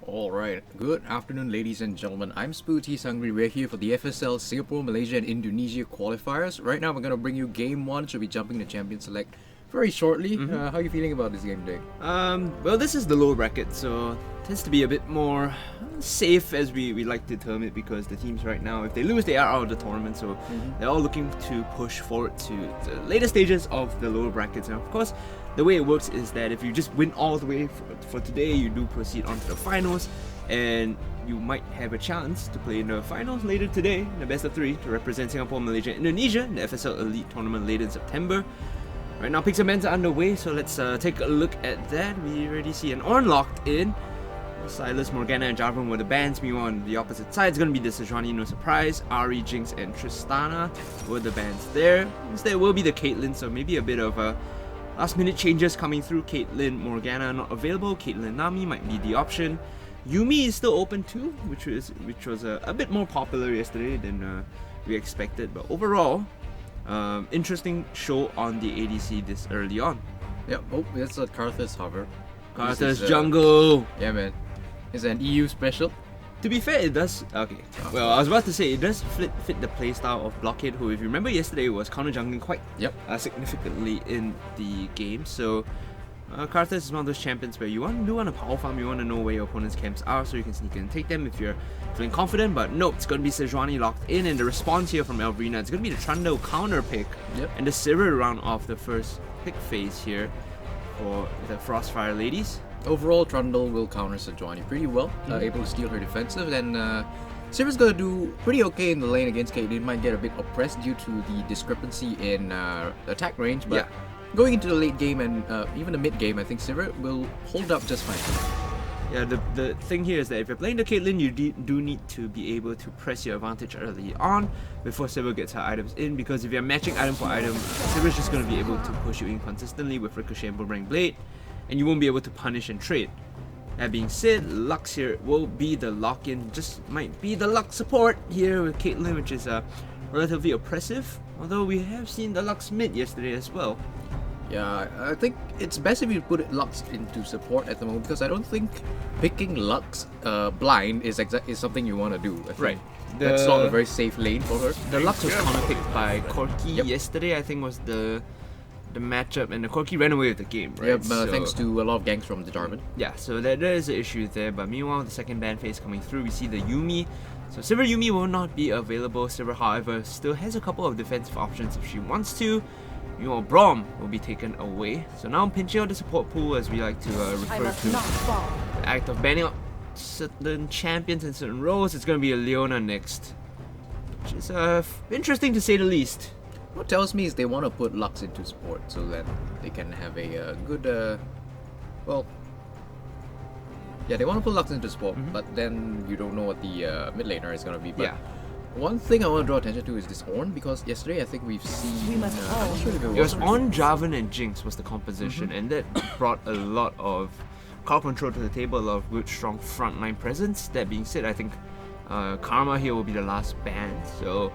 Alright, good afternoon ladies and gentlemen, I'm Spooty Hungry. We're here for the FSL Singapore, Malaysia and Indonesia qualifiers. Right now we're going to bring you game 1, so we'll be jumping to Champion Select very shortly. How are you feeling about this game today? Well, this is the lower bracket, so tends to be a bit more safe, as we like to term it, because the teams right now, if they lose, they are out of the tournament, so they're all looking to push forward to the later stages of the lower brackets. And of course, the way it works is that if you just win all the way for today, you do proceed on to the finals, and you might have a chance to play in the finals later today, in the best of 3, to represent Singapore, Malaysia, and Indonesia in the FSL Elite Tournament later in September. Right now, picks and bans are underway, so let's take a look at that. We already see an Ornn locked in. Silas, Morgana, and Jarvan were the bans. Meanwhile, on the opposite side, it's going to be the Sejuani, no surprise. Ari, Jinx, and Tristana were the bans there. Instead, will be the Caitlyn, so maybe a bit of last-minute changes coming through. Caitlyn, Morgana not available. Caitlyn, Nami might be the option. Yumi is still open too, which was a bit more popular yesterday than we expected. But overall, interesting show on the ADC this early on. Yep, oh, that's a Karthus hover. Karthus jungle! Yeah man, it's an EU special. To be fair, it does. Okay. Well, I was about to say it does fit the playstyle of Blockhead, who, if you remember yesterday, was counter jungling quite significantly in the game. So, Karthus is one of those champions where you want to power farm, you want to know where your opponent's camps are, so you can sneak in and take them if you're feeling confident. But nope, it's going to be Sejuani locked in, and the response here from Elvrina, it's going to be the Trundle counter pick, and the Sivir round off the first pick phase here for the FrostFire ladies. Overall, Trundle will counter Sejuani pretty well, able to steal her defensive, and Sivir's gonna do pretty okay in the lane against Caitlyn. Might get a bit oppressed due to the discrepancy in attack range, but going into the late game and even the mid game, I think Sivir will hold up just fine. Yeah, the thing here is that if you're playing the Caitlyn, you do need to be able to press your advantage early on before Sivir gets her items in, because if you're matching item for item, Sivir's just going to be able to push you in consistently with Ricochet and Boomerang Blade, and you won't be able to punish and trade. That being said, Lux here will be the lock-in, just might be the Lux support here with Caitlyn, which is relatively oppressive, although we have seen the Lux mid yesterday as well. Yeah, I think it's best if you put Lux into support at the moment, because I don't think picking Lux blind is something you want to do. I think that's not a very safe lane for her. The Lux was counter-picked by Corki yesterday, I think was the matchup, and the Corki ran away with the game, right? Yep, thanks to a lot of ganks from the Jarvan. Yeah, so there is an issue there, but meanwhile, the second ban phase coming through, we see the Yumi. So Sivir Yumi will not be available. Sivir, however, still has a couple of defensive options if she wants to. Meanwhile, Braum will be taken away. So now I'm pinching out the support pool, as we like to refer to the act of banning out certain champions in certain roles. It's going to be a Leona next, which is interesting to say the least. What tells me is they want to put Lux into support so that they can have a good, well, yeah, they want to put Lux into support, but then you don't know what the mid laner is going to be. But one thing I want to draw attention to is this Ornn, because yesterday I think we've seen. I'm not sure if it was Ornn, Jarvan, and Jinx was the composition, and that brought a lot of crowd control to the table, a lot of good, strong frontline presence. That being said, I think Karma here will be the last ban. So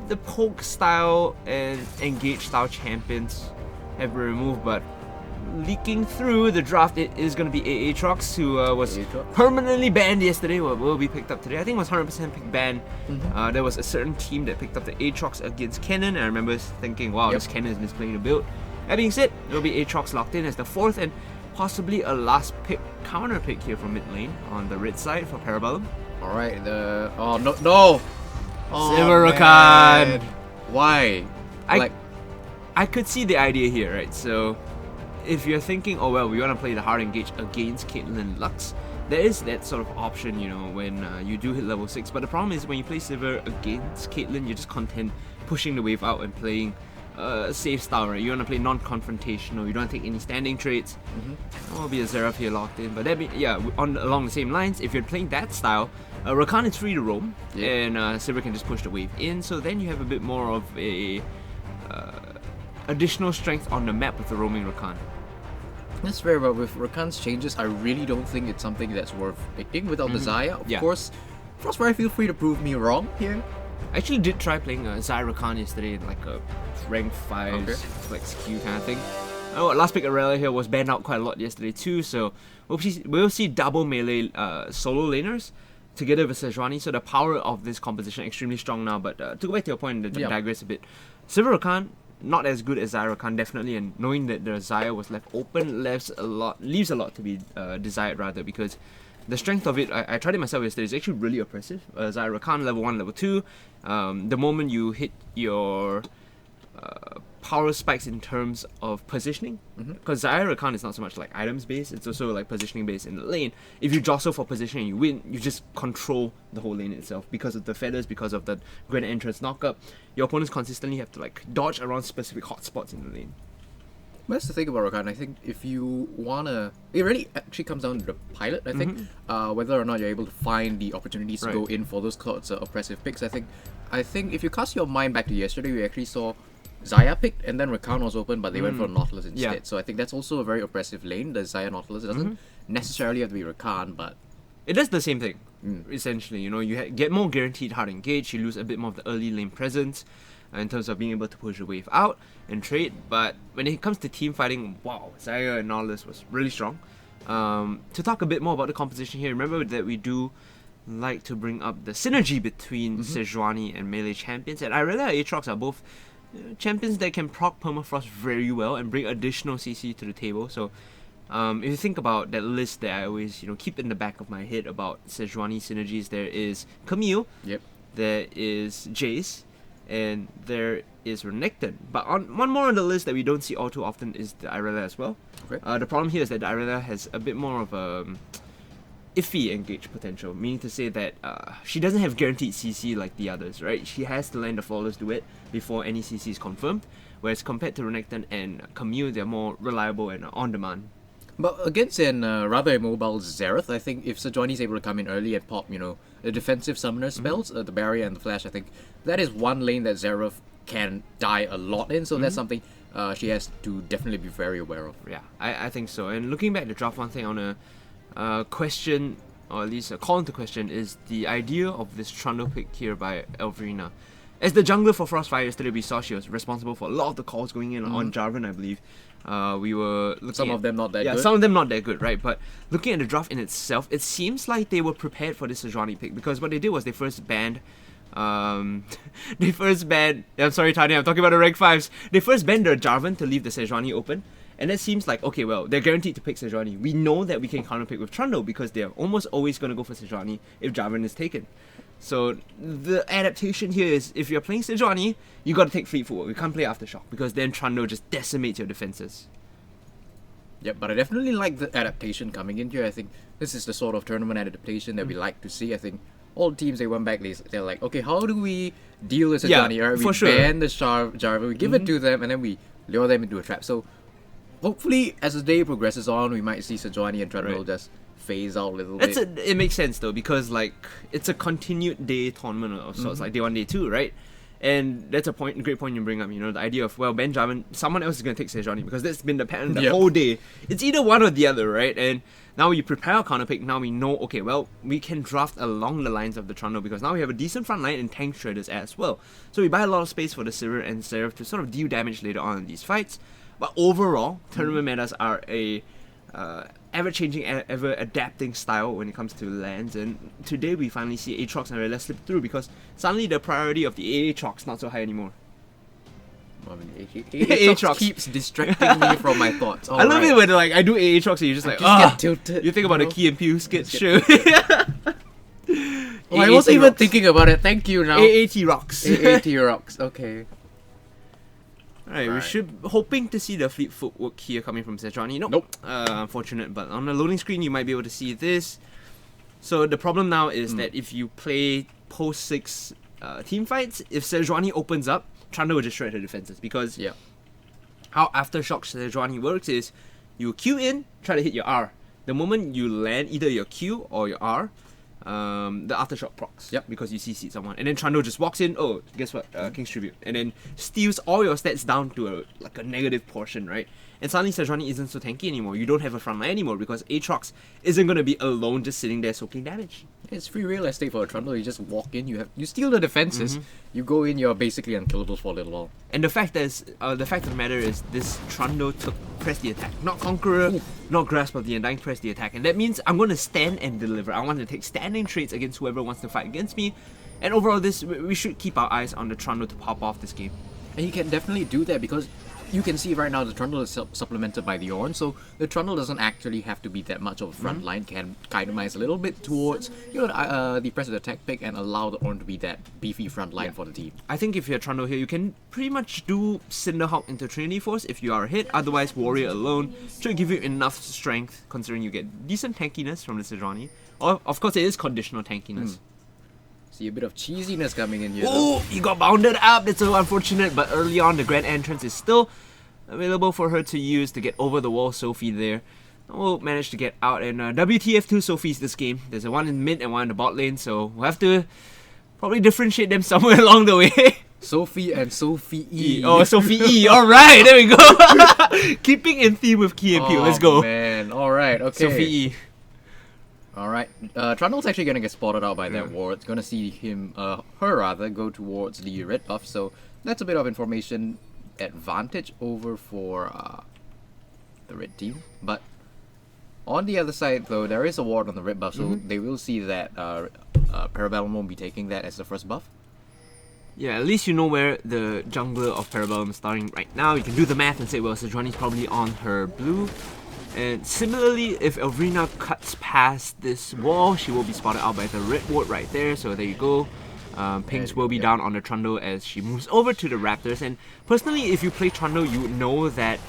the poke style and engage style champions have been removed, but leaking through the draft, it is going to be Aatrox, who was permanently banned yesterday, will be picked up today. I think it was 100% pick ban. There was a certain team that picked up the Aatrox against Kennen, and I remember thinking, wow, this Kennen is misplaying the build. That being said, it will be Aatrox locked in as the 4th and possibly a last pick, counter pick here from mid lane on the red side for Parabellum. Alright, oh no! Sivir Rakan! Why? I could see the idea here, right? So if you're thinking, oh well, we want to play the hard engage against Caitlyn Lux, there is that sort of option, you know, when you do hit level 6. But the problem is when you play Sivir against Caitlyn, you're just content pushing the wave out and playing safe style, right? You want to play non-confrontational, you don't take any standing trades. There will be a Xerath here locked in, but along the same lines, if you're playing that style, Rakan is free to roam, and Sivir can just push the wave in, so then you have a bit more of a additional strength on the map with the roaming Rakan. That's fair, but with Rakan's changes, I really don't think it's something that's worth picking without the Xayah. Of course, FrostFire, feel free to prove me wrong here. I actually did try playing Xayah Rakan yesterday in like a rank 5 flex Q kind of thing. Last pick Aurelia here was banned out quite a lot yesterday too, so we'll see double melee solo laners together with Sejuani, so the power of this composition extremely strong now. But to go back to your point and digress a bit, Silver Rakan, not as good as Xayah Rakan definitely, and knowing that the Xayah was left open leaves a lot to be desired rather, because the strength of it, I tried it myself yesterday, it's actually really oppressive. Xayah Rakan level 1, level 2, the moment you hit your power spikes in terms of positioning, because Xayah Rakan is not so much like items based, it's also like positioning based in the lane. If you jostle for positioning and you win, you just control the whole lane itself because of the feathers, because of the grand entrance knockup. Your opponents consistently have to like dodge around specific hotspots in the lane. That's the thing about Rakan. I think if you wanna, it really actually comes down to the pilot. I think whether or not you're able to find the opportunities to go in for those sorts of oppressive picks. I think if you cast your mind back to yesterday, we actually saw Xayah picked and then Rakan was open, but they went for Nautilus instead. Yeah. So I think that's also a very oppressive lane. The Xayah Nautilus, it doesn't necessarily have to be Rakan, but it does the same thing. Essentially, you know, you get more guaranteed hard engage. You lose a bit more of the early lane presence in terms of being able to push the wave out and trade. But when it comes to team fighting, wow, Xayah and Nautilus was really strong. To talk a bit more about the composition here, remember that we do like to bring up the synergy between Sejuani and melee champions, and Irelia and Aatrox are both champions that can proc permafrost very well and bring additional CC to the table. So if you think about that list that I always keep in the back of my head about Sejuani synergies, there is Camille, there is Jace, and there is Renekton. But one more on the list that we don't see all too often is the Irelia as well. The problem here is that the Irelia has a bit more of a iffy engage potential, meaning to say that she doesn't have guaranteed CC like the others, right? She has to land the flawless duet before any CC is confirmed, whereas compared to Renekton and Camille, they're more reliable and on demand. But against an rather immobile Xerath, I think if Sejuani is able to come in early and pop, the defensive summoner spells, the barrier and the flash, I think that is one lane that Xerath can die a lot in, so that's something she has to definitely be very aware of. Yeah, I think so. And looking back at the draft, one thing I want to question, or at least a call into question, is the idea of this Trundle pick here by Elverina. As the jungler for FrostFire yesterday, we saw she was responsible for a lot of the calls going in on Jarvan, I believe. We were looking some of them not that good. Yeah, some of them not that good, right? But looking at the draft in itself, it seems like they were prepared for this Sejuani pick, because what they did was they first banned I'm sorry, Tanya, I'm talking about the rank 5s. They first banned the Jarvan to leave the Sejuani open. And it seems like, okay, well, they're guaranteed to pick Sejuani. We know that we can counterpick with Trundle because they're almost always going to go for Sejuani if Jarvan is taken. So the adaptation here is, if you're playing Sejuani, you got to take Fleet Footwork. You can't play Aftershock because then Trundle just decimates your defenses. Yeah, but I definitely like the adaptation coming in here. I think this is the sort of tournament adaptation that we like to see. I think all teams, they went back, they're like, okay, how do we deal with Sejuani? Yeah, we ban the Jarvan, we give it to them, and then we lure them into a trap. So hopefully, as the day progresses on, we might see Sejuani and Trundle just phase out a little bit. It makes sense though, because like it's a continued day tournament of sorts, like day 1, day 2, right? And that's a great point you bring up. The idea of, well, Ben Jarvan, someone else is going to take Sejuani because that's been the pattern the whole day. It's either one or the other, right? And now we prepare our counter pick. Now we know, okay, well, we can draft along the lines of the Trundle because now we have a decent front line and tank shredders as well. So we buy a lot of space for the Sivir and Seraph to sort of deal damage later on in these fights. But overall, tournament metas are a ever-changing, ever-adapting style when it comes to lands, and today we finally see Aatrox and Irelia slip through because suddenly the priority of the Aatrox not so high anymore. I mean, Aatrox keeps distracting me from my thoughts. I love it when I do Aatrox and you're just get tilted. You think about the Key and Pew skit, sure. I wasn't even thinking about it. Thank you now. AAT rocks. AAT rocks. Okay. Alright, we should hoping to see the Fleet Footwork here coming from Sejuani. Nope. Unfortunate, but on the loading screen you might be able to see this. So the problem now is that if you play post 6 team fights, if Sejuani opens up, Trundle will just shred her defenses because how Aftershock Sejuani works is you Q in, try to hit your R. The moment you land either your Q or your R, the Aftershock procs. Because you CC'd someone. And then Trundle just walks in, oh, guess what? King's Tribute. And then steals all your stats down to a negative portion, right? And suddenly Sejuani isn't so tanky anymore. You don't have a front line anymore because Aatrox isn't going to be alone just sitting there soaking damage. It's free real estate for a Trundle. You just walk in, you steal the defenses, you go in, you're basically unkillable for a little while. And the fact of the matter is, this Trundle took press the attack, not Conqueror, not Grasp of the Undying, press the attack, and that means I'm going to stand and deliver. I want to take standing trades against whoever wants to fight against me, and overall, we should keep our eyes on the Trundle to pop off this game. And you can definitely do that because you can see right now the Trundle is supplemented by the Ornn, so the Trundle doesn't actually have to be that much of a front line, can itemize a little bit towards the press of the attack pick and allow the Ornn to be that beefy front line for the team. I think if you're Trundle here, you can pretty much do Cinderhawk into Trinity Force if you are hit, otherwise Warrior alone should give you enough strength considering you get decent tankiness from the Sejuani. Or, of course, it is conditional tankiness. See a bit of cheesiness coming in here. Oh, he got bounded up. It's so unfortunate, but early on the Grand Entrance is still available for her to use to get over the wall. Sophie there will manage to get out, and WTF2 Sophies this game. There's a one in mid and one in the bot lane, so we'll have to probably differentiate them somewhere along the way. Sophie and Sophie E. Oh, Sophie E. Alright, there we go. Keeping in theme with Key and Peele. Let's go. Man, alright, okay. Sophie E. Alright, Trundle's actually gonna get spotted out by that ward. It's gonna see her rather, go towards the red buff, so that's a bit of information advantage over for the red team. But on the other side though, there is a ward on the red buff, so they will see that Parabellum won't be taking that as the first buff. Yeah, at least you know where the jungler of Parabellum is starting right now. You can do the math and say, well, Sejuani's probably on her blue. And similarly, if Elvrina cuts past this wall, she will be spotted out by the red ward right there. So there you go. Pings will be down on the Trundle as she moves over to the Raptors. And personally, if you play Trundle, you know that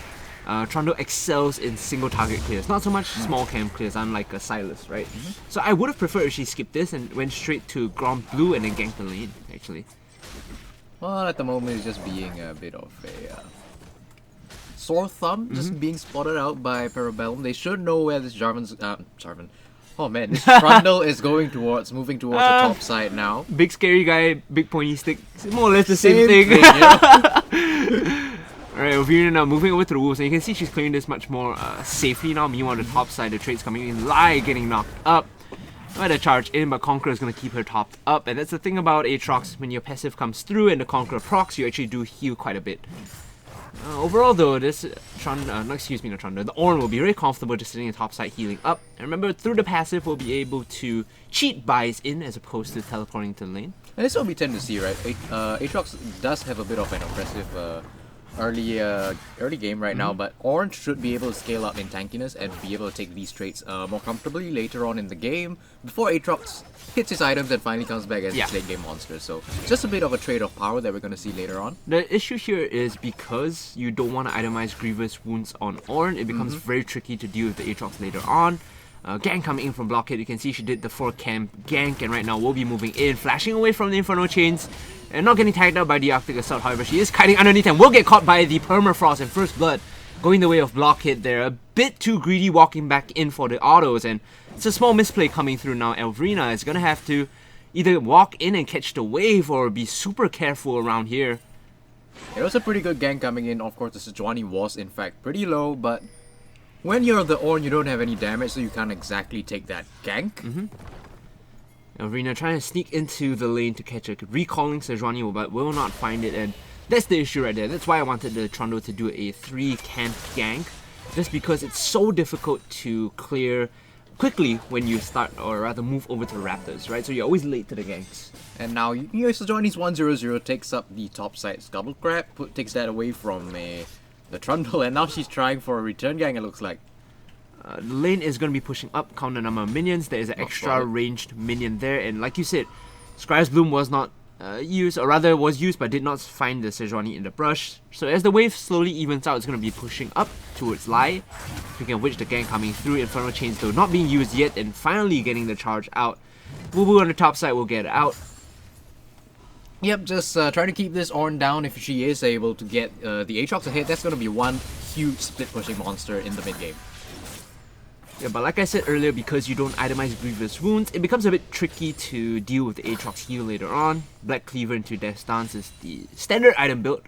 Trundle excels in single target clears, not so much small camp clears, unlike a Silas, right? So I would have preferred if she skipped this and went straight to Grom Blue and then ganked the lane, actually. Well, at the moment, it's just being a bit of a sore thumb, just being spotted out by Parabellum. They should know where this Jarvan. Oh man, this Trundle is moving towards the top side now. Big scary guy, big pointy stick. It's more or less the same thing. Alright, Elvrina now moving over to the wolves, and you can see she's clearing this much more safely now. Meanwhile, on the top side, the trade's coming in. Lai getting knocked up. Try to charge in, but Conqueror is going to keep her topped up. And that's the thing about Aatrox, when your passive comes through and the Conqueror procs, you actually do heal quite a bit. Overall though, this the Ornn will be very comfortable just sitting in the top side healing up. And remember, through the passive, we'll be able to cheat buys in as opposed to teleporting to the lane. And this is what we tend to see, right? Aatrox does have a bit of an aggressive early game right now, but Ornn should be able to scale up in tankiness and be able to take these traits more comfortably later on in the game before Aatrox hits his items and finally comes back as a late game monster. So just a bit of a trade of power that we're going to see later on. The issue here is because you don't want to itemize Grievous Wounds on Ornn, it becomes very tricky to deal with the Aatrox later on. Gank coming in from blockade, you can see she did the 4 camp gank, and right now we'll be moving in, flashing away from the Inferno Chains, and not getting tagged out by the Arctic Assault. However, she is kiting underneath and will get caught by the Permafrost and First Blood, going the way of blockade there. A bit too greedy walking back in for the autos, and it's a small misplay coming through now. Elvrina is going to have to either walk in and catch the wave or be super careful around here. It was a pretty good gank coming in. Of course, the Sejuani was in fact pretty low, but when you're the Ornn, you don't have any damage, so you can't exactly take that gank. Elvrina trying to sneak into the lane to catch a recalling Sejuani, but will not find it, and that's the issue right there. That's why I wanted the Trundle to do a 3 camp gank, just because it's so difficult to clear quickly when you start, or rather move over to the Raptors, right? So you're always late to the ganks. And now Sejuani's 1-0-0 takes up the top side Scuttle Crab, takes that away from the Trundle, and now she's trying for a return gang, it looks like. The lane is going to be pushing up, count the number of minions. There is an extra ranged minion there, and like you said, Scry's Bloom was not used, or rather was used but did not find the Sejuani in the brush. So as the wave slowly evens out, it's going to be pushing up towards Lai. Speaking of which, the gang coming through, Inferno Chains though not being used yet, and finally getting the charge out. Boo Boo on the top side will get out. Yep, just trying to keep this Ornn down. If she is able to get the Aatrox ahead, that's going to be one huge split pushing monster in the mid game. Yeah, but like I said earlier, because you don't itemize Grievous Wounds, it becomes a bit tricky to deal with the Aatrox heal later on. Black Cleaver into Death's Dance is the standard item build,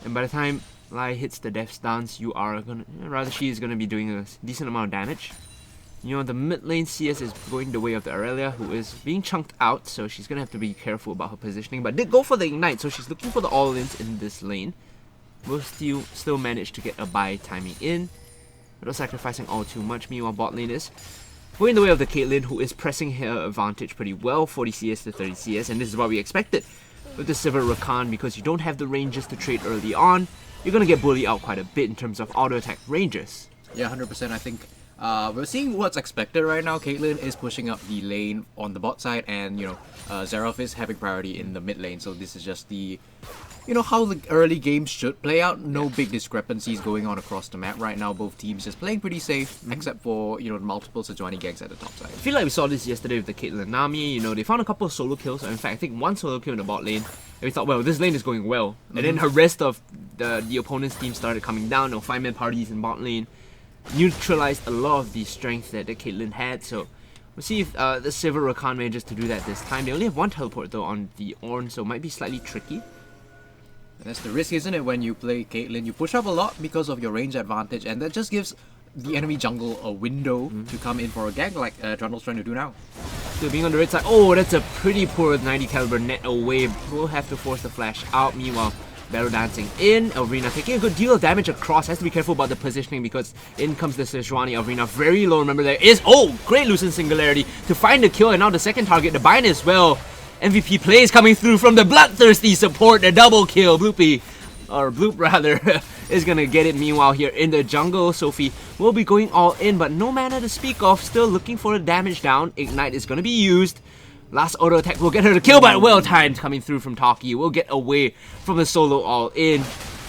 and by the time Lai hits the Death's Dance, she is gonna be doing a decent amount of damage. You know, the mid lane CS is going the way of the Aurelia, who is being chunked out, so she's going to have to be careful about her positioning, but did go for the Ignite, so she's looking for the all-ins in this lane. Will still manage to get a buy timing in, without sacrificing all too much. Meanwhile, bot lane is going the way of the Caitlyn, who is pressing her advantage pretty well, 40 CS to 30 CS, and this is what we expected with the Sivir Rakan, because you don't have the ranges to trade early on. You're going to get bullied out quite a bit in terms of auto-attack ranges. Yeah, 100%. I think we're seeing what's expected right now. Caitlyn is pushing up the lane on the bot side, and Xerath is having priority in the mid lane. So this is just the, how the early games should play out. No big discrepancies going on across the map right now. Both teams just playing pretty safe, except for multiple Sejuani gangs at the top side. I feel like we saw this yesterday with the Caitlyn Nami. They found a couple of solo kills. In fact, I think one solo kill in the bot lane. And we thought, well, this lane is going well. And then the rest of the opponent's team started coming down. 5-man parties in bot lane. Neutralized a lot of the strength that the Caitlyn had, so we'll see if the Sivir Rakan manages to do that this time. They only have one teleport though on the Ornn, so it might be slightly tricky. And that's the risk, isn't it, when you play Caitlyn? You push up a lot because of your range advantage, and that just gives the enemy jungle a window to come in for a gank like Trundle's trying to do now. Still being on the red side. Oh, that's a pretty poor 90 caliber net away. We'll have to force the flash out. Meanwhile, Barrow dancing in. Elvrina taking a good deal of damage across. Has to be careful about the positioning because in comes the Sejuani. Elvrina very low. Remember, there is great Lucent Singularity to find the kill, and now the second target, the bind as well. MVP plays coming through from the bloodthirsty support. The double kill. Bloop rather, is gonna get it. Meanwhile, here in the jungle, Sophie will be going all in, but no mana to speak of. Still looking for the damage down. Ignite is gonna be used. Last auto attack will get her to kill, but well timed coming through from Taki. Will get away from the solo all in.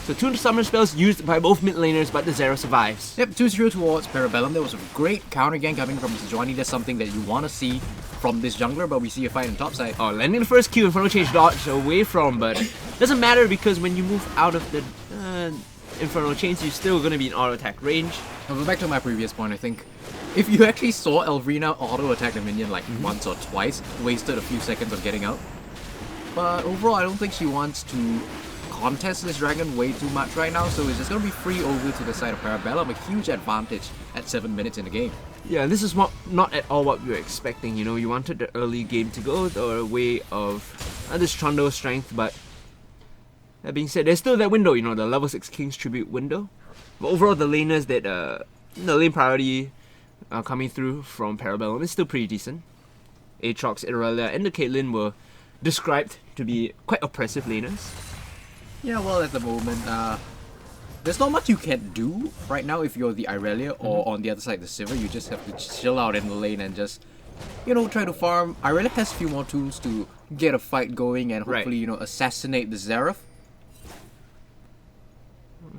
So 2 summer spells used by both mid laners, but the Xerath survives. Yep, 2-0 towards Parabellum. There was a great counter gank coming from Sejuani. That's something that you want to see from this jungler, but we see a fight in top side. Oh, landing the first Q, Inferno Change dodge away from, but doesn't matter because when you move out of the Inferno Change, you're still going to be in auto attack range. I'll go back to my previous point. I think if you actually saw Elvrina auto attack the minion like once or twice, wasted a few seconds of getting out. But overall, I don't think she wants to contest this dragon way too much right now, so it's just going to be free over to the side of Parabellum. A huge advantage at 7 minutes in the game. Yeah, this is not at all what we were expecting. You wanted the early game to go the way of this Trundle strength, but that being said, there's still that window, the level 6 King's Tribute window. But overall, the laners that the lane priority coming through from Parabellum is still pretty decent. Aatrox, Irelia, and the Caitlyn were described to be quite oppressive laners. Yeah, well, at the moment, there's not much you can do right now if you're the Irelia or on the other side the Sivir. You just have to chill out in the lane and just, try to farm. Irelia has a few more tools to get a fight going and hopefully, assassinate the Xerath.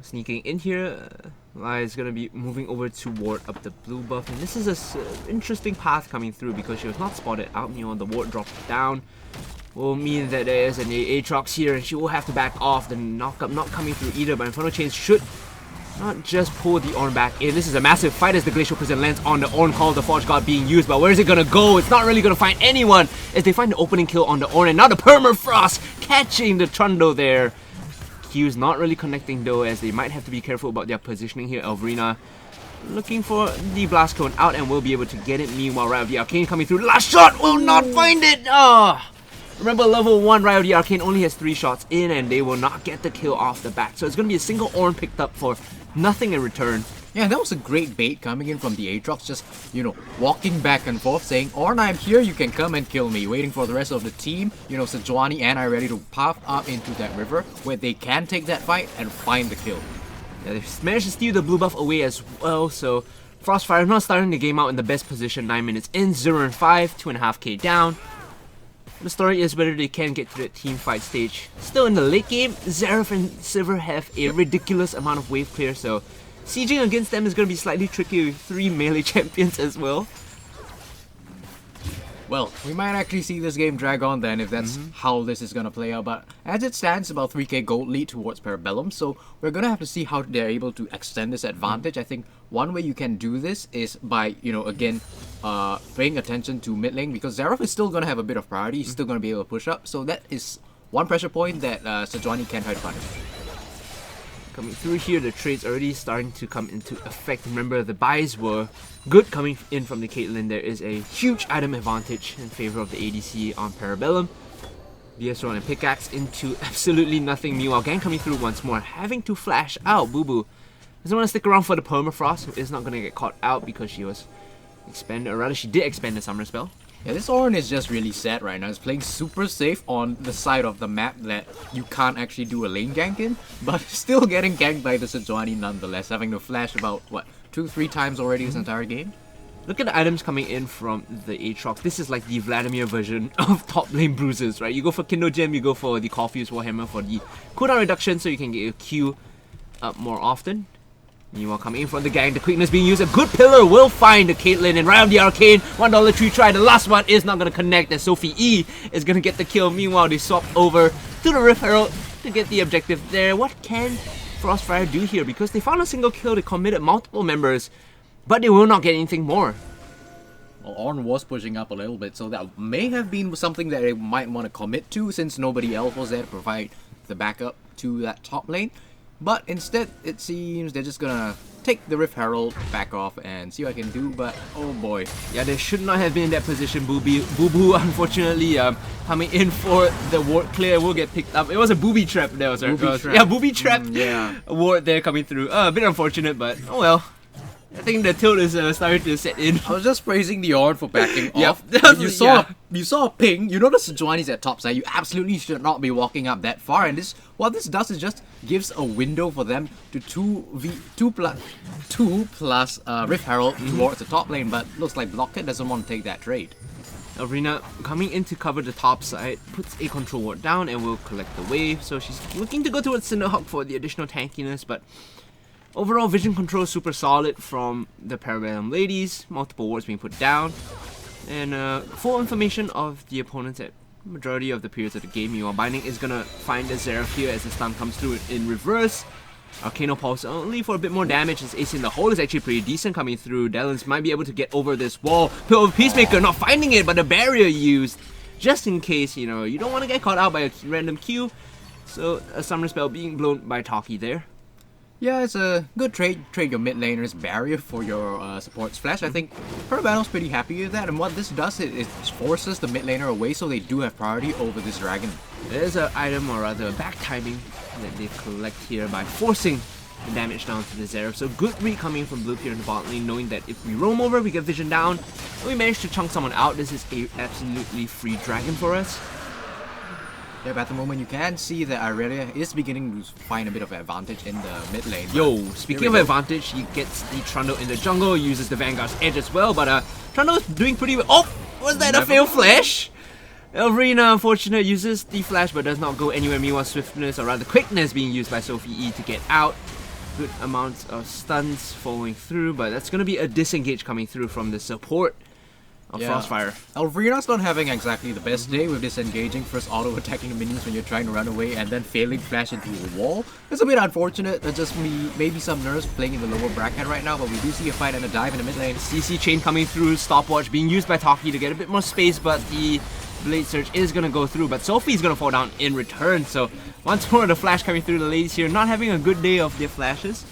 Sneaking in here, Lai is going to be moving over to ward up the blue buff, and this is an interesting path coming through because she was not spotted out. The ward dropped down will mean that there is an Aatrox here, and she will have to back off. The knockup not coming through either, but Inferno Chains should not just pull the Ornn back in. This is a massive fight as the Glacial Prison lands on the Ornn, called the Forge God being used, but where is it gonna go? It's not really gonna find anyone as they find the opening kill on the Ornn, and now the Permafrost catching the Trundle there. Q's not really connecting though, as they might have to be careful about their positioning here. Elvrina looking for the Blast Cone out and will be able to get it. Meanwhile, Riot of the Arcane coming through. Last shot will not find it! Remember, level 1 Riot of the Arcane only has 3 shots in, and they will not get the kill off the bat. So it's going to be a single Ornn picked up for nothing in return. Yeah, that was a great bait coming in from the Aatrox, just, walking back and forth saying, Ornn, I'm here, you can come and kill me. Waiting for the rest of the team, Sejuani and Irelia to path up into that river where they can take that fight and find the kill. Yeah, they've managed to steal the blue buff away as well, so FrostFire not starting the game out in the best position. 9 minutes in, 0-5, 2.5k down. The story is whether they can get to the team fight stage. Still in the late game, Xerath and Sivir have a ridiculous amount of wave clear, so sieging against them is going to be slightly tricky with 3 melee champions as well. Well, we might actually see this game drag on then if that's how this is going to play out, but as it stands, about 3k gold lead towards Parabellum, so we're going to have to see how they're able to extend this advantage. I think one way you can do this is by, again, paying attention to mid lane, because Xerath is still going to have a bit of priority, he's still going to be able to push up, so that is one pressure point that Sejuani can try to punish. coming through here. The trade's already starting to come into effect. Remember, the buys were good coming in from the Caitlyn. There is a huge item advantage in favor of the ADC on Parabellum. BS and pickaxe into absolutely nothing. Meanwhile, gang coming through once more, having to flash out. Boo Boo doesn't want to stick around for the permafrost, who is not going to get caught out because she was expended, or rather she did expend the summer spell. Yeah, this Ornn is just really sad right now. It's playing super safe on the side of the map that you can't actually do a lane gank in, but still getting ganked by the Sejuani nonetheless, having to flash about, what, 2-3 times already this entire game? Look at the items coming in from the Aatrox. This is like the Vladimir version of top lane bruises, right? You go for Kindle Gem, you go for the Caulfield Warhammer for the cooldown reduction so you can get your Q up more often. Meanwhile, coming in from the gang, the quickness being used. A good pillar will find the Caitlyn and round the arcane. $1 tree try. The last one is not going to connect as Sophie E is going to get the kill. Meanwhile, they swap over to the Rift Herald to get the objective there. What can FrostFire do here? Because they found a single kill, they committed multiple members, but they will not get anything more. Well, Ornn was pushing up a little bit, so that may have been something that they might want to commit to since nobody else was there to provide the backup to that top lane. But instead, it seems they're just gonna take the Rift Herald back off and see what I can do, but oh boy. Yeah, they should not have been in that position. Boo-Boo, unfortunately, coming in for the ward clear will get picked up. It was a booby trap there, was it? Yeah, booby trap. Yeah. A ward there coming through. A bit unfortunate, but oh well. I think the tilt is starting to set in. I was just praising the Ornn for backing off. Yep. You saw a ping. You know the Sejuani's at top side. You absolutely should not be walking up that far. And what this does is just gives a window for them to 2 plus Rift Herald towards the top lane. But looks like Blockhead doesn't want to take that trade. Arena coming in to cover the top side, puts a control ward down and will collect the wave. So she's looking to go towards Cinderhawk for the additional tankiness, but overall, vision control super solid from the Parabellum ladies. Multiple wards being put down. And full information of the opponents at majority of the periods of the game. Meanwhile, Binding is going to find the Zeref here as the stun comes through in reverse. Arcano Pulse only for a bit more damage. His AC in the hole is actually pretty decent coming through. Dalens might be able to get over this wall. Pill of Peacemaker not finding it, but the barrier used just in case, you know, you don't want to get caught out by a random Q. So a summer spell being blown by Taki there. Yeah, it's a good trade. Trade your mid laner's barrier for your support's flash. I think Parabellum's pretty happy with that, and what this does is it forces the mid laner away so they do have priority over this dragon. There's an item, or rather a back timing, that they collect here by forcing the damage down to the Zeref. So good read coming from Blue here in the bot lane, knowing that if we roam over, we get vision down, and we manage to chunk someone out. This is a absolutely free dragon for us. Yeah, but at the moment you can see that Aurelia is beginning to find a bit of advantage in the mid lane. Yo, speaking of advantage, he gets the Trundle in the jungle, uses the Vanguard's edge as well, but Trundle is doing pretty well. Oh, was that a failed flash? Elverina, unfortunate, uses the flash but does not go anywhere. Meanwhile, swiftness, or rather quickness, being used by Sophie E to get out. Good amounts of stuns following through, but that's going to be a disengage coming through from the support of FrostFire. Elverina's not having exactly the best day with disengaging, first auto-attacking the minions when you're trying to run away and then failing flash into a wall. It's a bit unfortunate. That's just maybe some nerves playing in the lower bracket right now, but we do see a fight and a dive in the mid lane. CC chain coming through, stopwatch being used by Taki to get a bit more space, but the Blade Surge is going to go through, but Sophie's going to fall down in return. So once more the flash coming through, the ladies here not having a good day of their flashes.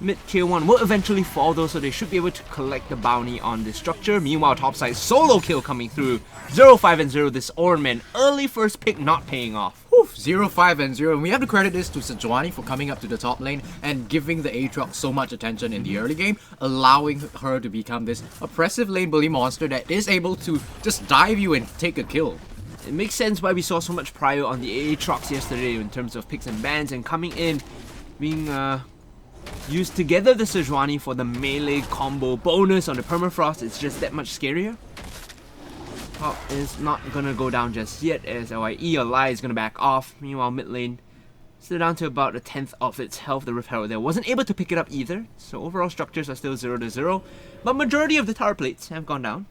Mid tier 1 will eventually fall though, so they should be able to collect the bounty on this structure. Meanwhile, topside solo kill coming through. 0-5-0, this Ornman. Early first pick not paying off. 0-5-0, and we have to credit this to Sejuani for coming up to the top lane and giving the Aatrox so much attention in the early game, allowing her to become this oppressive lane bully monster that is able to just dive you and take a kill. It makes sense why we saw so much prio on the Aatrox yesterday in terms of picks and bans, and coming in, being used together the Sejuani for the melee combo bonus on the permafrost. It's just that much scarier. Top is not gonna go down just yet as LIE or Lai is gonna back off. Meanwhile, mid lane still down to about a 10th of its health. The Rift Herald there wasn't able to pick it up either. So overall structures are still 0-0, but majority of the tower plates have gone down.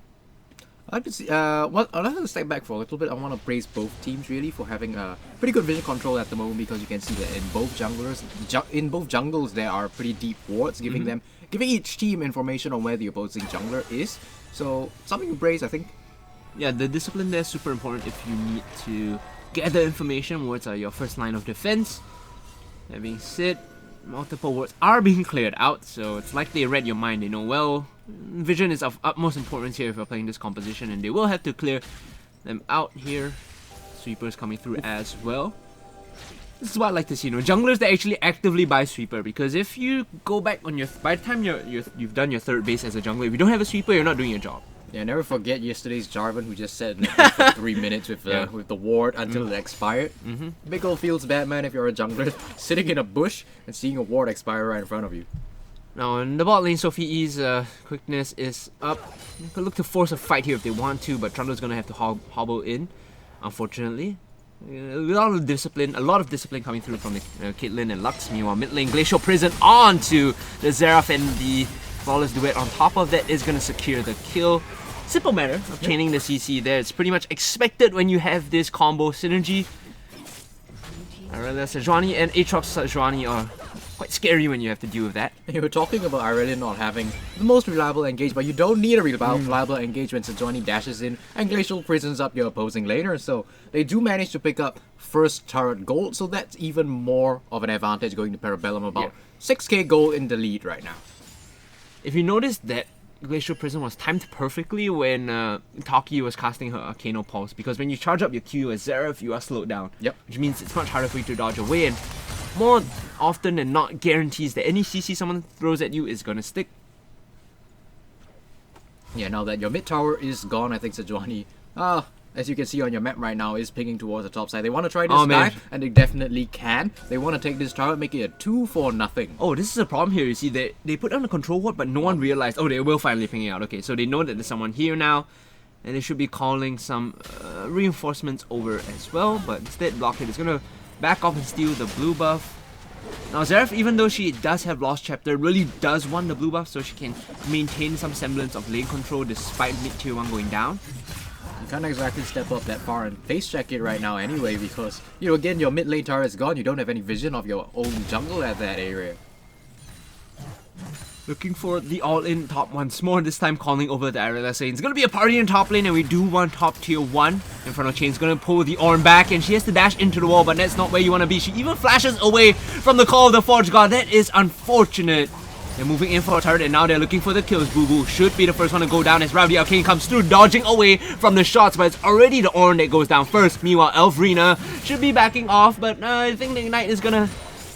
I could see, I'll have to step back for a little bit. I want to praise both teams really for having pretty good vision control at the moment, because you can see that in both jungles there are pretty deep wards, giving each team information on where the opposing jungler is. So something to praise, I think. Yeah, the discipline there is super important if you need to gather information. Wards are your first line of defense. That being said, multiple wards are being cleared out, so it's like they read your mind. They know, well, vision is of utmost importance here if you're playing this composition, and they will have to clear them out here. Sweepers coming through as well. This is what I like to see, junglers that actually actively buy sweeper, because if you go back on by the time you've done your third base as a jungler, if you don't have a sweeper, you're not doing your job. Yeah, never forget yesterday's Jarvan who just sat in the for 3 minutes with the ward until it expired. Big ol' feels bad, man, if you're a jungler sitting in a bush and seeing a ward expire right in front of you. Now in the bot lane, Sophie E's quickness is up. You could look to force a fight here if they want to, but Trundle's gonna have to hobble in, unfortunately. A lot of discipline coming through from the Caitlyn and Lux. Meanwhile, mid lane, Glacial Prison on to the Xerath, and the flawless duet on top of that is gonna secure the kill. Simple matter of chaining the CC there. It's pretty much expected when you have this combo synergy. Irelia Sejuani and Aatrox Sejuani are quite scary when you have to deal with that. You were talking about Irelia not having the most reliable engage, but you don't need a reliable engage when Sejuani dashes in and Glacial prisons up your opposing laner. So they do manage to pick up first turret gold, so that's even more of an advantage going to Parabellum. About 6k gold in the lead right now. If you notice that Glacial Prison was timed perfectly when Taki was casting her Arcano Pulse, because when you charge up your Q as Xerath, you are slowed down. Which means it's much harder for you to dodge away, and more often than not guarantees that any CC someone throws at you is gonna stick. Yeah, now that your mid tower is gone, I think Sejuani, as you can see on your map right now, is pinging towards the top side. They want to try this dive, and they definitely can. They want to take this tower, make it a 2-for-0. Oh, this is a problem here. You see, they put down a control ward, but no one realized. Oh, they will finally ping it out. Okay, so they know that there's someone here now, and they should be calling some reinforcements over as well. But instead, Blockhead is going to back off and steal the blue buff. Now, Xerath, even though she does have Lost Chapter, really does want the blue buff so she can maintain some semblance of lane control despite mid-tier 1 going down. You can't exactly step up that far and face check it right now anyway, because, again, your mid lane tower is gone. You don't have any vision of your own jungle at that area. Looking for the all-in top once more, this time calling over the Irelia, saying it's gonna be a party in top lane, and we do want top tier 1. Inferno Chain's gonna pull the Ornn back, and she has to dash into the wall, but that's not where you want to be. She even flashes away from the call of the Forge God. That is unfortunate. They're moving in for a turret, and now they're looking for the kills. Boo Boo should be the first one to go down as Rowdy Arcane comes through, dodging away from the shots, but it's already the Ornn that goes down first. Meanwhile, Elfrina should be backing off, but I think the Ignite is gonna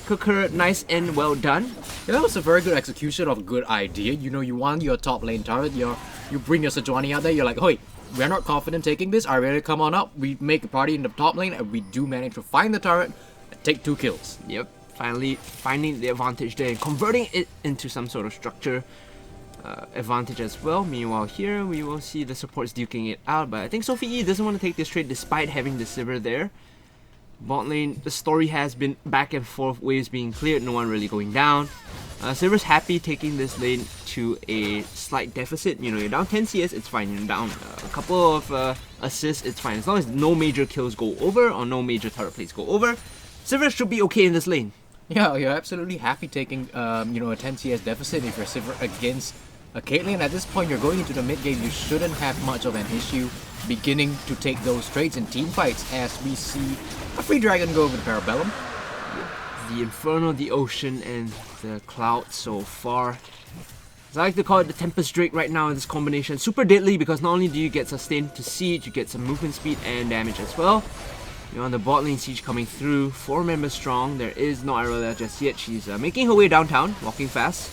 cook her nice and well done. Yeah, that was a very good execution of a good idea. You want your top lane turret, you bring your Sejuani out there, you're like, hey, we're not confident taking this, Irelia, come on up. We make a party in the top lane, and we do manage to find the turret and take 2 kills. Yep. Finally finding the advantage there and converting it into some sort of structure advantage as well. Meanwhile here we will see the supports duking it out, but I think Sophie E doesn't want to take this trade despite having the Sivir there. Bot lane, the story has been back and forth, waves being cleared, no one really going down. Sivir's happy taking this lane to a slight deficit. You're down 10 CS, it's fine. You're down a couple of assists, it's fine. As long as no major kills go over or no major turret plays go over, Sivir should be okay in this lane. Yeah, you're absolutely happy taking, a 10 CS deficit if you're Sivir against a Caitlyn. At this point, you're going into the mid game. You shouldn't have much of an issue beginning to take those trades in team fights, as we see a free dragon go over the Parabellum. The Inferno, the Ocean, and the Cloud so far. As I like to call it, the Tempest Drake right now in this combination. Super deadly because not only do you get sustained to siege, you get some movement speed and damage as well. You're on the bot lane siege coming through, 4 members strong. There is no Irelia just yet. She's making her way downtown, walking fast.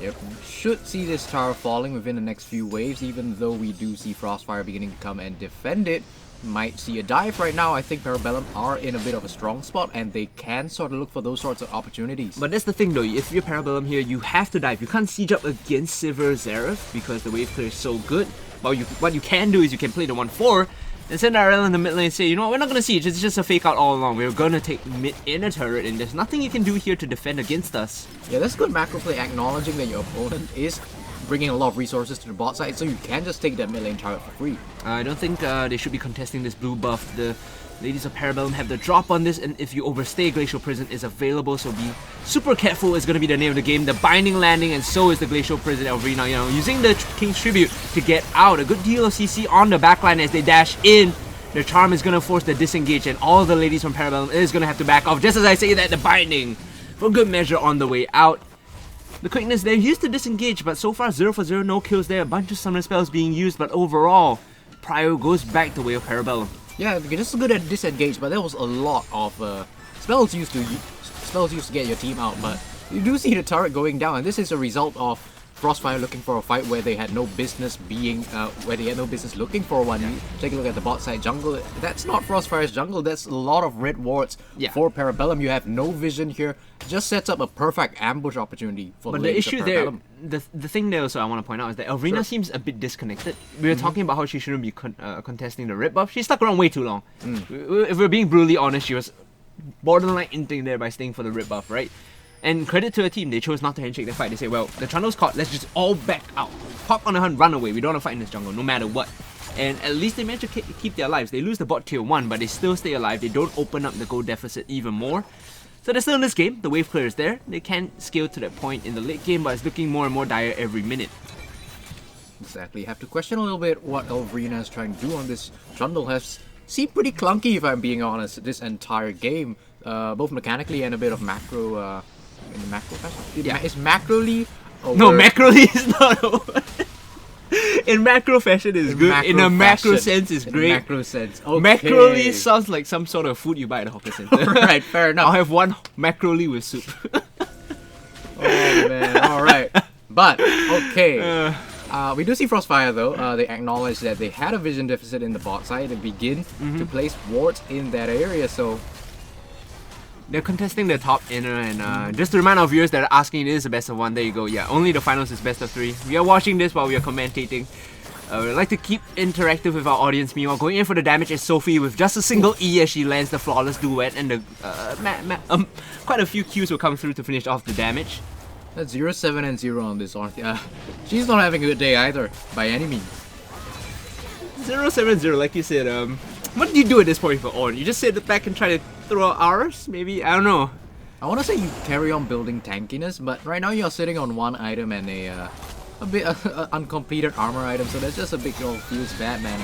Yep, should see this tower falling within the next few waves, even though we do see FrostFire beginning to come and defend it. Might see a dive right now. I think Parabellum are in a bit of a strong spot, and they can sort of look for those sorts of opportunities. But that's the thing though, if you're Parabellum here, you have to dive. You can't siege up against Sivir Xerath because the wave clear is so good. But what you can do is you can play the 1-4 and send Irelia in the mid lane and say, you know what, we're not going to siege, it's just a fake out all along. We're going to take mid in a turret, and there's nothing you can do here to defend against us. Yeah, that's good macro play, acknowledging that your opponent is bringing a lot of resources to the bot side, so you can just take that mid lane turret for free. I don't think they should be contesting this blue buff. The ladies of Parabellum have the drop on this, and if you overstay, Glacial Prison is available, so be super careful is going to be the name of the game. The Binding Landing, and so is the Glacial Prison Elfrina, using the King's Tribute to get out. A good deal of CC on the backline as they dash in. The Charm is going to force the disengage, and all the ladies from Parabellum is going to have to back off. Just as I say that, the Binding for good measure on the way out. The quickness there used to disengage, but so far 0 for 0, no kills there. A bunch of summon spells being used, but overall, Prio goes back the way of Parabellum. Yeah, just good at disengage, but there was a lot of spells used to get your team out. But you do see the turret going down, and this is a result of FrostFire looking for a fight where they had no business looking for one. You take a look at the bot side jungle. That's not FrostFire's jungle. That's a lot of red wards for Parabellum. You have no vision here. Just sets up a perfect ambush opportunity for but the issue there, the thing there also I want to point out is that Elrina seems a bit disconnected. We were talking about how she shouldn't be contesting the red buff. She stuck around way too long. If we're being brutally honest, she was borderline inting there by staying for the red buff, right? And credit to her team, they chose not to handshake the fight. They say, well, the Trundle's caught, let's just all back out. Hawk on the hunt, run away. We don't want to fight in this jungle, no matter what. And at least they managed to keep their lives. They lose the bot tier 1, but they still stay alive. They don't open up the gold deficit even more. So they're still in this game. The wave clear is there. They can scale to that point in the late game, but it's looking more and more dire every minute. Exactly. Have to question a little bit what Elrina is trying to do on this. Trundle has seemed pretty clunky, if I'm being honest, this entire game. Both mechanically and a bit of macro... in the macro fashion? Yeah, is macroly over? No, macroly is not over. In macro fashion is good. In a macro sense is great. Macro sense. Okay. Macroly sounds like some sort of food you buy at a hawker center. Right, fair enough. I'll have one macroly with soup. Oh man, alright. But, okay. We do see FrostFire though. They acknowledge that they had a vision deficit in the bot side and begin to place wards in that area, so... They're contesting the top inner, and just to remind our viewers that are asking, it is a best of 1. There you go. Yeah, only the finals is best of 3. We are watching this while we are commentating. We like to keep interactive with our audience. Meanwhile, going in for the damage is Sophie with just a single E as she lands the flawless duet, and the quite a few Qs will come through to finish off the damage. That's 0-7 and 0 on this Arthur. She's not having a good day either, by any means. 0-7-0, like you said. What did you do at this point for Ornn? You just sit back and try to throw out ours? Maybe? I don't know. I want to say you carry on building tankiness, but right now you're sitting on one item and a bit uncompleted armor item, so that's just a big old feels bad, man.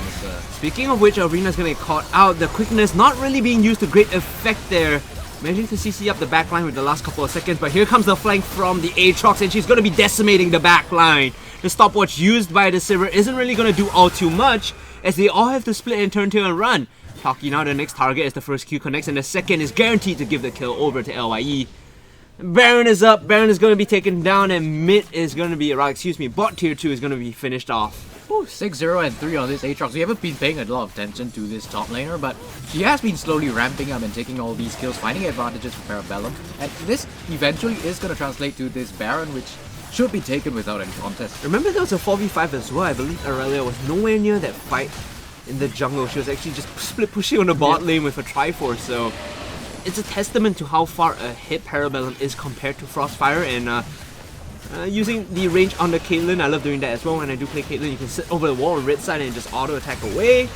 Speaking of which, Arena's gonna get caught out. The quickness not really being used to great effect there. Managing to CC up the backline with the last couple of seconds, but here comes the flank from the Aatrox, and she's gonna be decimating the backline. The stopwatch used by the Sivir isn't really gonna do all too much, as they all have to split and turn tail and run. Taki now the next target as the first Q connects, and the second is guaranteed to give the kill over to LYE. Baron is up, Baron is going to be taken down, and mid is going to be, bot tier 2 is going to be finished off. Ooh, 6-0 and 3 on this Aatrox. We haven't been paying a lot of attention to this top laner, but she has been slowly ramping up and taking all these kills, finding advantages for Parabellum, and this eventually is going to translate to this Baron, which should be taken without any contest. Remember there was a 4v5 as well. I believe Aurelia was nowhere near that fight in the jungle. She was actually just split pushing on the bot lane with a Triforce, so it's a testament to how far ahead Parabellum is compared to FrostFire, and using the range on the Caitlyn, I love doing that as well. When I do play Caitlyn, you can sit over the wall on red side and just auto attack away.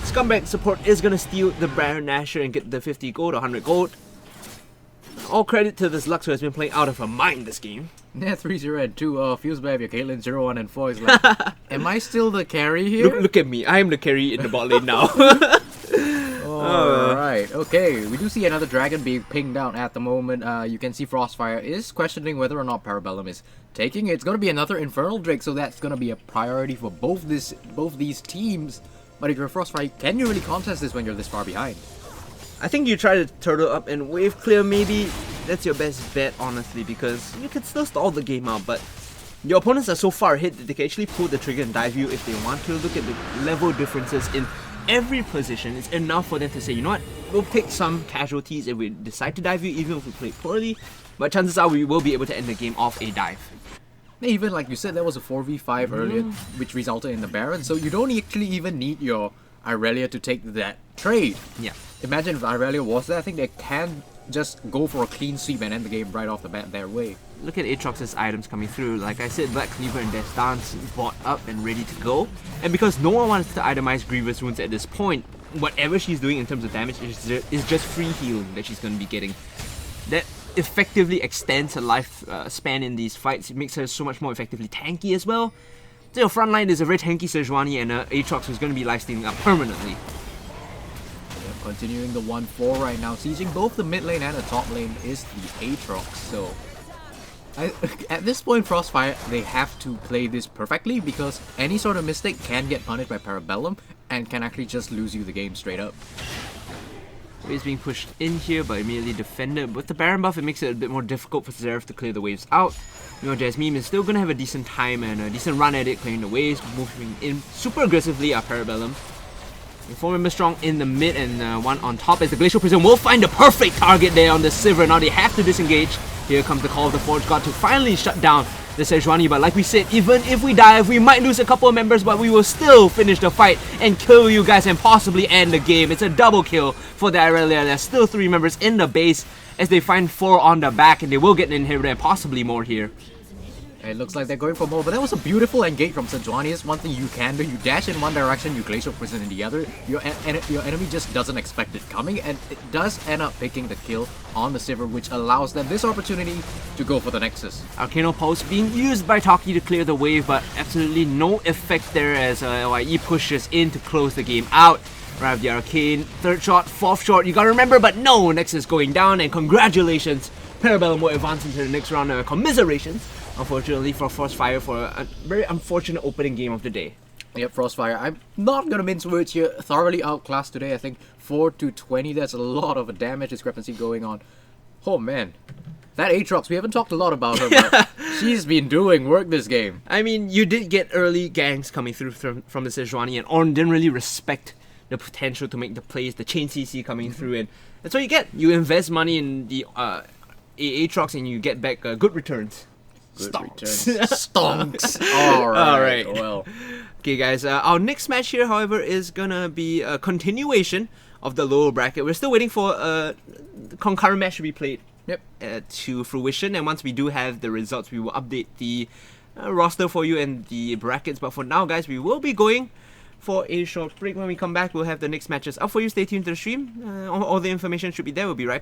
Scumbag support is gonna steal the Baron Nashor and get the 50 gold or 100 gold. All credit to this Lux who has been playing out of her mind this game. Yeah, 3-0 and 2. Feels bad if you're Caitlyn 0-1 and 4. Is like, am I still the carry here? Look at me. I am the carry in the bot lane now. Alright, okay. We do see another dragon being pinged down at the moment. You can see FrostFire is questioning whether or not Parabellum is taking it. It's going to be another Infernal Drake, so that's going to be a priority for both these teams. But if you're FrostFire, can you really contest this when you're this far behind? I think you try to turtle up and wave clear, maybe. That's your best bet, honestly, because you can still stall the game out, but your opponents are so far ahead that they can actually pull the trigger and dive you if they want to. Look at the level differences in every position. It's enough for them to say, you know what, we'll take some casualties if we decide to dive you, even if we play poorly, but chances are we will be able to end the game off a dive. Even like you said, there was a 4v5 earlier, which resulted in the Baron, so you don't actually even need your Irelia to take that trade. Yeah. Imagine if Irelia was there, I think they can just go for a clean sweep and end the game right off the bat their way. Look at Aatrox's items coming through. Like I said, Black Cleaver and Death Dance bought up and ready to go. And because no one wants to itemize Grievous Wounds at this point, whatever she's doing in terms of damage is just free healing that she's going to be getting. That effectively extends her life span in these fights. It makes her so much more effectively tanky as well. So your front line is a very tanky Sejuani and Aatrox who's going to be lifestealing up permanently. continuing the 1-4 right now. Sieging both the mid lane and the top lane is the Aatrox. So at this point, FrostFire, they have to play this perfectly because any sort of mistake can get punished by Parabellum and can actually just lose you the game straight up. Waves being pushed in here, but immediately defended. With the Baron buff, it makes it a bit more difficult for Zeref to clear the waves out. You know, Jasmine is still going to have a decent time and a decent run at it, clearing the waves, moving in super aggressively at Parabellum. 4 members strong in the mid and 1 on top as the Glacial Prison will find the perfect target there on the Sivir. Now they have to disengage. Here comes the Call of the Forge God to finally shut down the Sejuani, but like we said, even if we dive, we might lose a couple of members, but we will still finish the fight and kill you guys and possibly end the game. It's a double kill for the Irelia. There's still 3 members in the base as they find 4 on the back, and they will get an inhibitor and possibly more here. It looks like they're going for more, but that was a beautiful engage from Sejuani. It's one thing you can do. You dash in one direction, you Glacial Prison in the other. Your enemy just doesn't expect it coming, and it does end up picking the kill on the Sivir, which allows them this opportunity to go for the Nexus. Arcano Pulse being used by Taki to clear the wave, but absolutely no effect there as LYE pushes in to close the game out. Right, the Arcane, 3rd shot, 4th shot, you gotta remember, but no, Nexus going down, and congratulations, Parabellum will advance into the next round. Commiserations, unfortunately, for FrostFire for a very unfortunate opening game of the day. Yep, FrostFire. I'm not gonna mince words here. Thoroughly outclassed today. I think 4-20. That's a lot of a damage discrepancy going on. Oh man, that Aatrox. We haven't talked a lot about her, but she's been doing work this game. I mean, you did get early ganks coming through from the Sejuani, and Ornn didn't really respect the potential to make the plays. The chain CC coming through, and that's what you get. You invest money in the Aatrox, and you get back good returns. Good Stonks. returns. Stonks. Alright. Well. Okay, guys. Our next match here, however, is gonna be a continuation of the lower bracket. We're still waiting for a concurrent match to be played. Yep. To fruition, and once we do have the results, we will update the roster for you and the brackets. But for now, guys, we will be going for a short break. When we come back, we'll have the next matches up for you. Stay tuned to the stream. All the information should be there. We'll be right back.